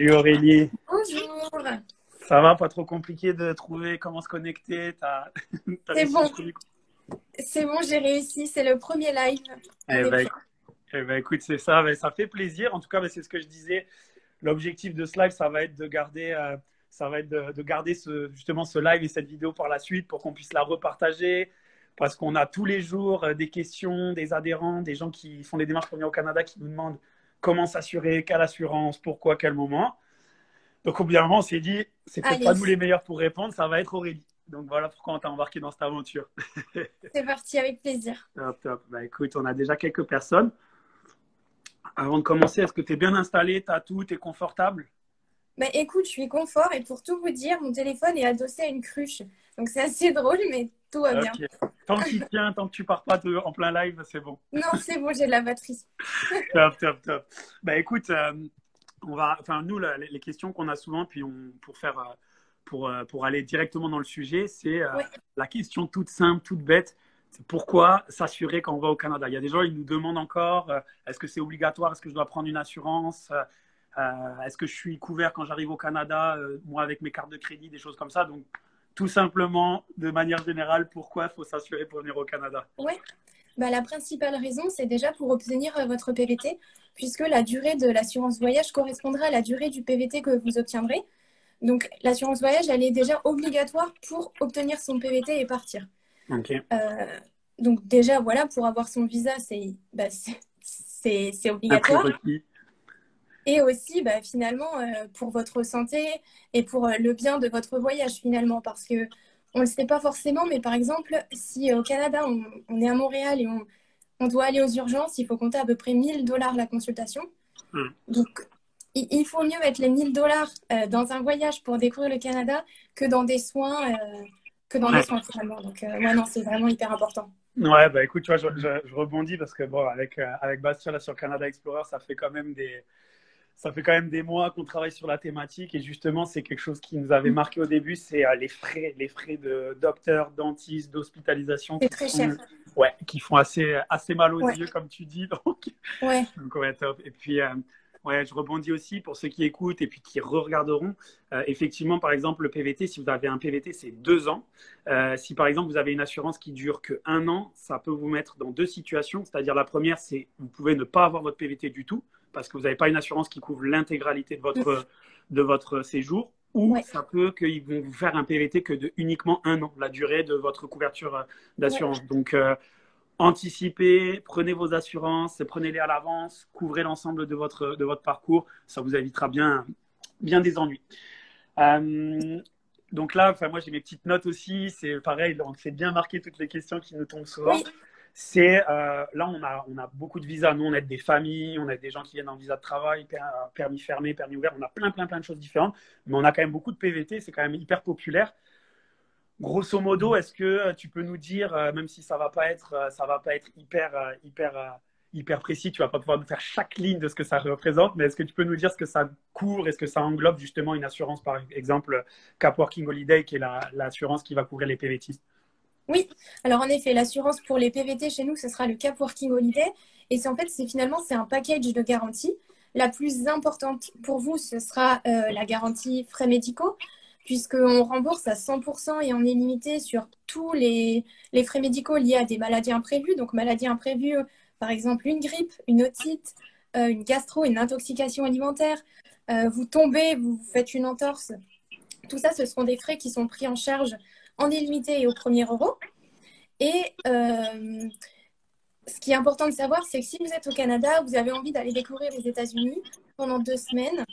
Salut Aurélie, Bonjour. ça va? Pas trop compliqué de trouver comment se connecter? T'as C'est réussi à bon, trouver? c'est bon, j'ai réussi. C'est le premier live. On Eh est ben, prêt. écou- écoute, c'est ça, ben, ça fait plaisir. En tout cas, ben, c'est ce que je disais. L'objectif de ce live, ça va être de garder, de garder justement ce live et cette vidéo par la suite pour qu'on puisse la repartager. Parce qu'on a tous les jours des questions, des adhérents, des gens qui font des démarches pour venir au Canada qui nous demandent comment s'assurer, quelle assurance, pourquoi, quel moment. Donc, au bout d'un moment, on s'est dit, c'est peut-être pas nous Allez, les meilleurs pour répondre, ça va être Aurélie. Donc, voilà pourquoi on t'a embarqué dans cette aventure. c'est parti avec plaisir. Top, top. Bah, écoute, on a déjà quelques personnes. Avant de commencer, est-ce que tu es bien installé? Tu as tout? Tu es confortable? Bah écoute, je suis confort et pour tout vous dire, mon téléphone est adossé à une cruche. Donc c'est assez drôle, mais tout va bien. Ok. Tant qu'il tient, tant que tu pars pas en plein live, c'est bon. Non, c'est bon, j'ai de la batterie. Top, top, top. Bah, écoute, nous, les questions qu'on a souvent, pour aller directement dans le sujet, c'est Ouais, la question toute simple, toute bête. C'est pourquoi s'assurer quand on va au Canada? Il y a des gens, ils nous demandent encore, est-ce que c'est obligatoire? Est-ce que je dois prendre une assurance? Est-ce que je suis couvert quand j'arrive au Canada, moi, avec mes cartes de crédit, des choses comme ça? Donc, tout simplement, de manière générale, pourquoi il faut s'assurer pour venir au Canada? ouais. Bah, la principale raison, c'est déjà pour obtenir votre PVT, puisque la durée de l'assurance voyage correspondra à la durée du PVT que vous obtiendrez. Donc l'assurance voyage, elle est déjà obligatoire pour obtenir son PVT et partir. Ok. Euh, donc déjà, voilà, pour avoir son visa, c'est Un obligatoire. prérequis. Et aussi, bah, finalement, pour votre santé et pour le bien de votre voyage, finalement, parce que on ne le sait pas forcément, mais par exemple, si au Canada, on est à Montréal et on doit aller aux urgences, il faut compter à peu près 1000 $ la consultation. Hmm. Donc, il faut mieux mettre les 1000 $ dans un voyage pour découvrir le Canada que dans des soins, Ouais. finalement. Donc, ouais, non, c'est vraiment hyper important. Ouais, bah écoute, tu vois, je rebondis parce que bon, avec Bastien là sur Canada Explorer, ça fait quand même des mois qu'on travaille sur la thématique et justement, c'est quelque chose qui nous avait marqué au début, c'est les frais de docteur, dentiste, d'hospitalisation C'est très cher. ouais, qui font assez mal aux Ouais, yeux, comme tu dis. ouais, Donc ouais, top. Et puis, ouais, je rebondis aussi pour ceux qui écoutent et puis qui re-regarderont. Effectivement, par exemple, le PVT, si vous avez un PVT, c'est 2 ans. Si par exemple, vous avez une assurance qui dure que 1 an, ça peut vous mettre dans deux situations. C'est-à-dire la première, c'est vous pouvez ne pas avoir votre PVT du tout parce que vous n'avez pas une assurance qui couvre l'intégralité de votre séjour. Ou ouais, ça peut qu'ils vont vous faire un PVT que de uniquement 1 an, la durée de votre couverture ouais. d'assurance. Donc, anticipez, prenez vos assurances, prenez-les à l'avance, couvrez l'ensemble de votre parcours, ça vous évitera bien des ennuis. Euh, donc là, moi j'ai mes petites notes aussi, c'est pareil, on s'est bien marqué toutes les questions qui nous tombent souvent. Oui, C'est là, on a beaucoup de visas. Nous, on aide des familles, on aide des gens qui viennent en visa de travail, permis fermé, permis ouvert. On a plein de choses différentes, mais on a quand même beaucoup de PVT. C'est quand même hyper populaire. Grosso modo, est-ce que tu peux nous dire, même si ça va pas être hyper précis, tu vas pas pouvoir nous faire chaque ligne de ce que ça représente, mais est-ce que tu peux nous dire ce que ça couvre, est-ce que ça englobe justement une assurance, par exemple, Cap Working Holiday, qui est l'assurance qui va couvrir les PVTistes? oui. Alors en effet, l'assurance pour les PVT chez nous, ce sera le Cap Working Holiday. Et c'est en fait, c'est un package de garantie. La plus importante pour vous, ce sera la garantie frais médicaux, puisqu'on rembourse à 100% et on est limité sur tous les frais médicaux liés à des maladies imprévues. Donc maladies imprévues, par exemple une grippe, une otite, une gastro, une intoxication alimentaire. Vous tombez, vous faites une entorse. Tout ça, ce seront des frais qui sont pris en charge en illimité et au premier euro. Et ce qui est important de savoir, c'est que si vous êtes au Canada, vous avez envie d'aller découvrir les États-Unis pendant 2 semaines,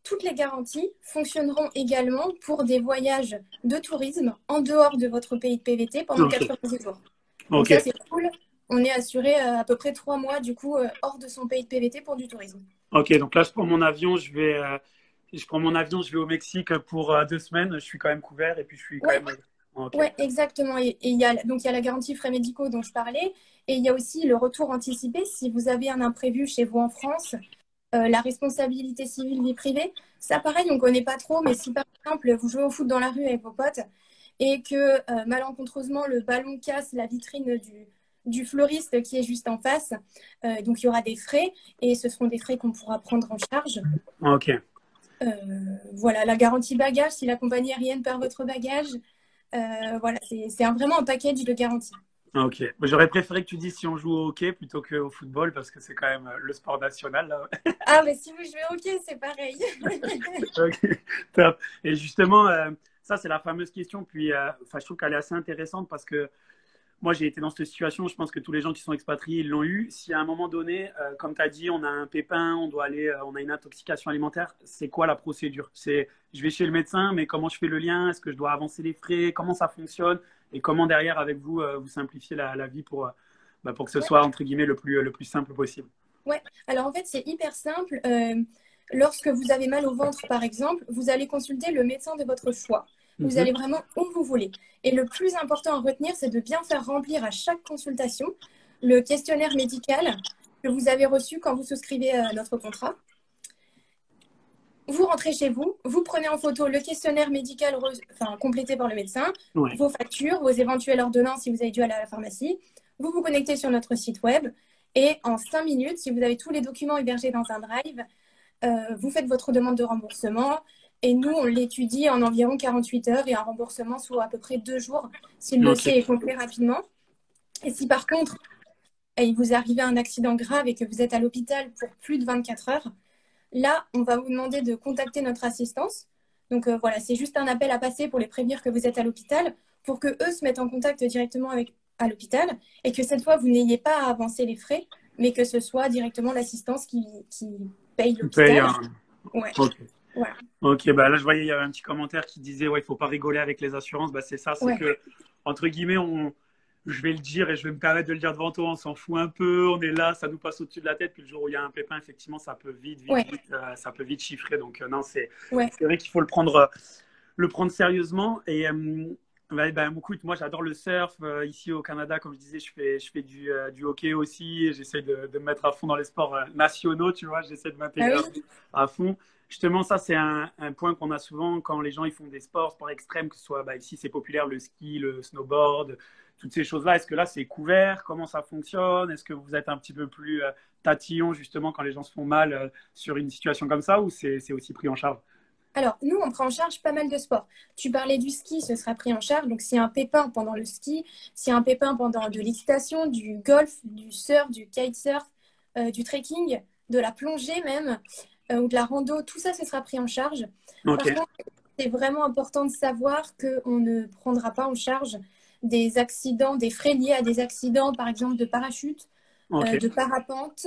toutes les garanties fonctionneront également pour des voyages de tourisme en dehors de votre pays de PVT pendant Ok, 90 jours. Donc ok, ça, c'est cool. On est assuré à peu près 3 mois, du coup, hors de son pays de PVT pour du tourisme. ok. Donc là, je prends mon avion, je vais au Mexique pour 2 semaines. Je suis quand même couvert et puis je suis quand Ouais, même. Ok. ouais, exactement. Et il y a la garantie frais médicaux dont je parlais. Et il y a aussi le retour anticipé. Si vous avez un imprévu chez vous en France, la responsabilité civile vie privée, ça pareil, on ne connaît pas trop, mais si par exemple vous jouez au foot dans la rue avec vos potes et que malencontreusement le ballon casse la vitrine du fleuriste qui est juste en face, donc il y aura des frais et ce seront des frais qu'on pourra prendre en charge. Ok. Voilà, la garantie bagage, si la compagnie aérienne perd votre bagage. Voilà, c'est vraiment un package de garantie. Ah, ok. J'aurais préféré que tu dises si on joue au hockey plutôt qu'au football parce que c'est quand même le sport national là. Ah, mais si vous jouez au hockey, c'est pareil. Ok, top. Et justement, ça c'est la fameuse question. Puis, enfin, je trouve qu'elle est assez intéressante parce que moi, j'ai été dans cette situation. Je pense que tous les gens qui sont expatriés, ils l'ont eu. Si à un moment donné, comme tu as dit, on a un pépin, on doit aller, on a une intoxication alimentaire, c'est quoi la procédure? C'est, je vais chez le médecin, mais comment je fais le lien? Est-ce que je dois avancer les frais? Comment ça fonctionne? Et comment derrière, avec vous, vous simplifiez la vie pour que ce Ouais, soit, entre guillemets, le plus simple possible? ouais. Alors en fait, c'est hyper simple. Lorsque vous avez mal au ventre, par exemple, vous allez consulter le médecin de votre choix. Vous Mhm. allez vraiment où vous voulez. Et le plus important à retenir, c'est de bien faire remplir à chaque consultation le questionnaire médical que vous avez reçu quand vous souscrivez à notre contrat. Vous rentrez chez vous, vous prenez en photo le questionnaire médical complété par le médecin, Ouais. vos factures, vos éventuelles ordonnances si vous avez dû aller à la pharmacie. Vous vous connectez sur notre site web et en 5 minutes, si vous avez tous les documents hébergés dans un drive, vous faites votre demande de remboursement et nous, on l'étudie en environ 48 heures et un remboursement sous à peu près 2 jours si le Ok. dossier est complet rapidement. Et si par contre, il vous arrive un accident grave et que vous êtes à l'hôpital pour plus de 24 heures, là, on va vous demander de contacter notre assistance. Donc voilà, c'est juste un appel à passer pour les prévenir que vous êtes à l'hôpital, pour que eux se mettent en contact directement avec à l'hôpital et que cette fois, vous n'ayez pas à avancer les frais, mais que ce soit directement l'assistance qui paye Tu payes l'hôpital. un. Ouais, Ok. voilà. Ok, bah là je voyais il y avait un petit commentaire qui disait ouais il faut pas rigoler avec les assurances. Bah c'est ça, c'est Ouais, que entre guillemets je vais le dire et je vais me permettre de le dire devant toi, on s'en fout un peu, on est là, ça nous passe au-dessus de la tête. Puis le jour où il y a un pépin, effectivement ça peut ouais, ça peut vite chiffrer. Donc non ouais. c'est vrai qu'il faut le prendre sérieusement. Et écoute, moi j'adore le surf. Ici au Canada, comme je disais, je fais du hockey aussi. Et j'essaie de me mettre à fond dans les sports nationaux, tu vois. J'essaie de Ah m'intégrer oui, à fond. Justement, ça c'est un point qu'on a souvent quand les gens ils font des sports extrêmes, que ce soit ici c'est populaire le ski, le snowboard, toutes ces choses-là. Est-ce que là c'est couvert? Comment ça fonctionne? Est-ce que vous êtes un petit peu plus tatillon justement quand les gens se font mal sur une situation comme ça ou c'est aussi pris en charge? alors, nous, on prend en charge pas mal de sports. Tu parlais du ski, ce sera pris en charge. Donc, s'il y a un pépin pendant le ski, s'il y a un pépin pendant de l'équitation, du golf, du surf, du kitesurf, du trekking, de la plongée même, ou de la rando, tout ça, ce sera pris en charge. Ok, Par contre, c'est vraiment important de savoir qu'on ne prendra pas en charge des accidents, des frais liés à des accidents, par exemple de parachute, ok. de parapente,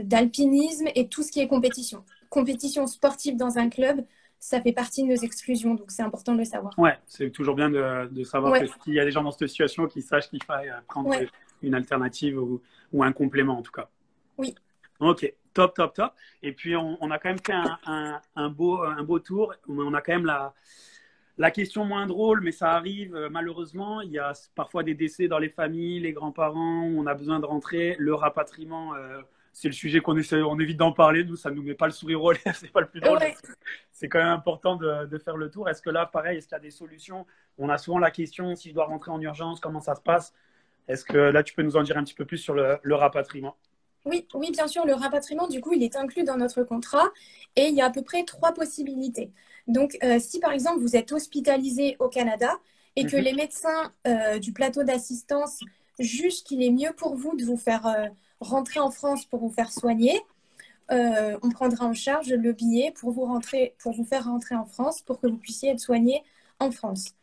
d'alpinisme et tout ce qui est compétition. Compétition sportive dans un club, ça fait partie de nos exclusions, donc c'est important de le savoir. Ouais, c'est toujours bien de savoir que Ouais, s'il y a des gens dans cette situation qui sachent qu'il faille prendre ouais, une alternative ou un complément en tout cas. oui. Ok, top, top, top. Et puis on a quand même fait un beau tour. On a quand même la question moins drôle, mais ça arrive malheureusement. Il y a parfois des décès dans les familles, les grands-parents, on a besoin de rentrer. Le rapatriement, c'est le sujet on évite d'en parler. Nous, ça ne nous met pas le sourire aux lèvres, c'est pas le plus drôle, mais Ouais. c'est quand même important de faire le tour. Est-ce que là, pareil, est-ce qu'il y a des solutions? On a souvent la question, si je dois rentrer en urgence, comment ça se passe? Est-ce que là, tu peux nous en dire un petit peu plus sur le rapatriement? Oui, oui, bien sûr, le rapatriement, du coup, il est inclus dans notre contrat et il y a à peu près 3 possibilités. Donc, si par exemple vous êtes hospitalisé au Canada et que Mhm. les médecins du plateau d'assistance jugent qu'il est mieux pour vous de vous faire rentrer en France pour vous faire soigner, on prendra en charge le billet pour pour vous faire rentrer en France pour que vous puissiez être soigné en France.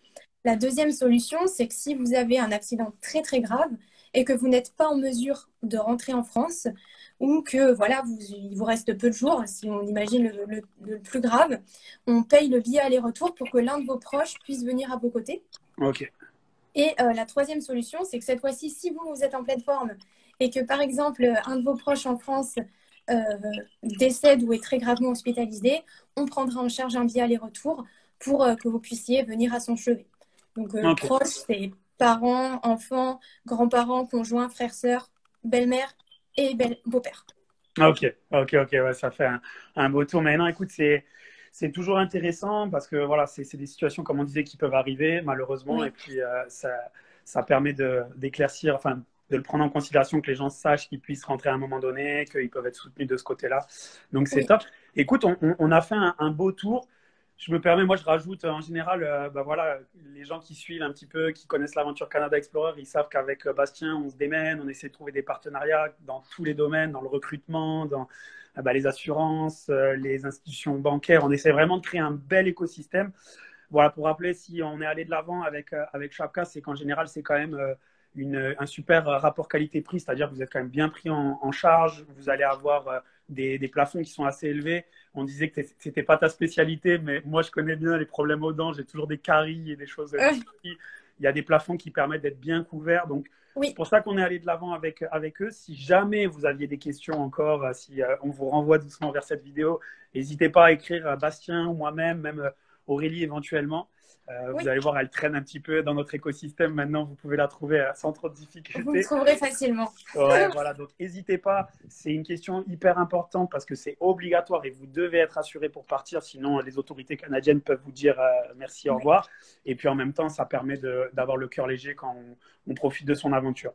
La deuxième solution, c'est que si vous avez un accident très très grave et que vous n'êtes pas en mesure de rentrer en France ou que voilà, il vous reste peu de jours, si on imagine le plus grave, on paye le billet aller-retour pour que l'un de vos proches puisse venir à vos côtés. Ok, Et la troisième solution, c'est que cette fois-ci, si vous êtes en pleine forme et que par exemple un de vos proches en France euh, décède ou est très gravement hospitalisé, on prendra en charge un billet aller-retour pour que vous puissiez venir à son chevet. Donc ok. proches, c'est parents, enfants, grands-parents, conjoints, frères, sœurs, belle-mère et beau-père. Ok, ok, ok, ouais, ça fait un beau tour. Mais non, écoute, c'est toujours intéressant parce que voilà, c'est des situations, comme on disait, qui peuvent arriver, malheureusement. Et Oui, puis, ça permet d'éclaircir, enfin, de le prendre en considération, que les gens sachent qu'ils puissent rentrer à un moment donné, qu'ils peuvent être soutenus de ce côté-là. Donc, c'est oui. top. Écoute, on a fait un beau tour. Je me permets, moi je rajoute en général, bah voilà, les gens qui suivent un petit peu, qui connaissent l'aventure Canada Explorer, ils savent qu'avec Bastien, on se démène, on essaie de trouver des partenariats dans tous les domaines, dans le recrutement, dans bah, les assurances, les institutions bancaires. On essaie vraiment de créer un bel écosystème. Voilà, pour rappeler, si on est allé de l'avant avec Shapka, c'est qu'en général, c'est quand même un super rapport qualité-prix, c'est-à-dire que vous êtes quand même bien pris en charge, vous allez avoir des plafonds qui sont assez élevés. On disait que ce n'était pas ta spécialité, mais moi, je connais bien les problèmes aux dents, j'ai toujours des caries et des choses. Il y a des plafonds qui permettent d'être bien couverts, donc c'est Oui. pour ça qu'on est allé de l'avant avec eux. Si jamais vous aviez des questions encore, si on vous renvoie doucement vers cette vidéo, n'hésitez pas à écrire à Bastien ou moi-même, même Aurélie éventuellement. Vous Oui, allez voir, elle traîne un petit peu dans notre écosystème. Maintenant, vous pouvez la trouver sans trop de vous me difficultés. trouverez facilement. Ouais, voilà. Donc, n'hésitez pas. C'est une question hyper importante parce que c'est obligatoire et vous devez être assuré pour partir. Sinon, les autorités canadiennes peuvent vous dire merci, au Oui. revoir. Et puis, en même temps, ça permet d'avoir le cœur léger quand on profite de son aventure.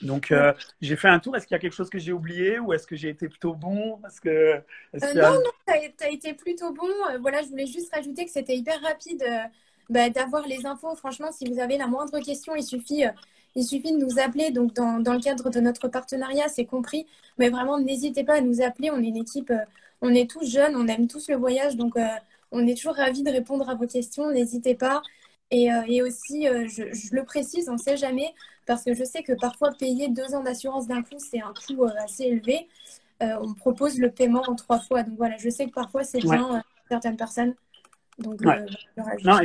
Donc, Oui. j'ai fait un tour. Est-ce qu'il y a quelque chose que j'ai oublié ou est-ce que j'ai été plutôt bon? Est-ce qu'il y Non, a... non, tu as été plutôt bon. Voilà, je voulais juste rajouter que c'était hyper rapide bah, d'avoir les infos. Franchement, si vous avez la moindre question, il suffit de nous appeler. Donc, dans le cadre de notre partenariat, c'est compris. Mais vraiment, n'hésitez pas à nous appeler. On est une équipe, on est tous jeunes, on aime tous le voyage. Donc, on est toujours ravis de répondre à vos questions. N'hésitez pas. Et aussi, je le précise, on ne sait jamais, parce que je sais que parfois, payer 2 ans d'assurance d'un coup, c'est un coût assez élevé. On propose le paiement en 3 fois. Donc voilà, je sais que parfois c'est Ouais, bien pour certaines personnes. Donc ouais. je Non, rajoute.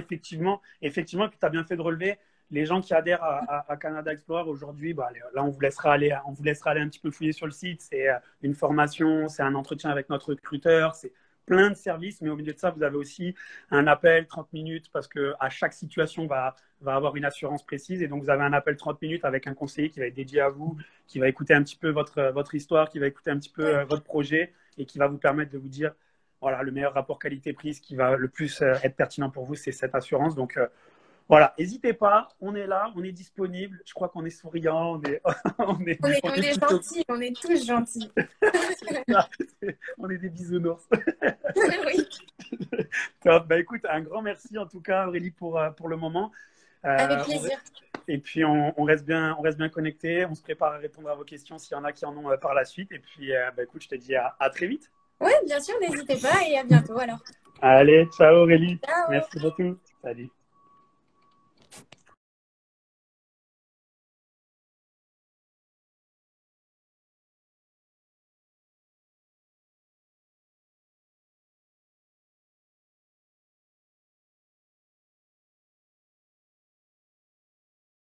effectivement, tu as bien fait de relever. Les gens qui adhèrent à Canada Explorer aujourd'hui, bah, là, on vous laissera aller un petit peu fouiller sur le site. C'est une formation, c'est un entretien avec notre recruteur, c'est plein de services. Mais au milieu de ça, vous avez aussi un appel 30 minutes parce que à chaque situation va avoir une assurance précise. Et donc, vous avez un appel 30 minutes avec un conseiller qui va être dédié à vous, qui va écouter un petit peu votre histoire, qui va écouter un petit peu Oui, votre projet et qui va vous permettre de vous dire voilà, le meilleur rapport qualité-prix, ce qui va le plus être pertinent pour vous, c'est cette assurance. Donc, voilà, n'hésitez pas, on est là, on est disponible. Je crois qu'on est souriant, on on est est plutôt. gentils, on est tous gentils. On est des bisounours. Oui, Top. Bah, écoute, un grand merci en tout cas, Aurélie, pour le moment. avec Euh, on- plaisir. et puis, on reste bien connectés. On se prépare à répondre à vos questions s'il y en a qui en ont par la suite. Et puis, bah, écoute, je te dis à très vite. Oui, bien sûr, n'hésitez pas et à bientôt alors. Allez, ciao Aurélie. Ciao! Merci beaucoup. Salut.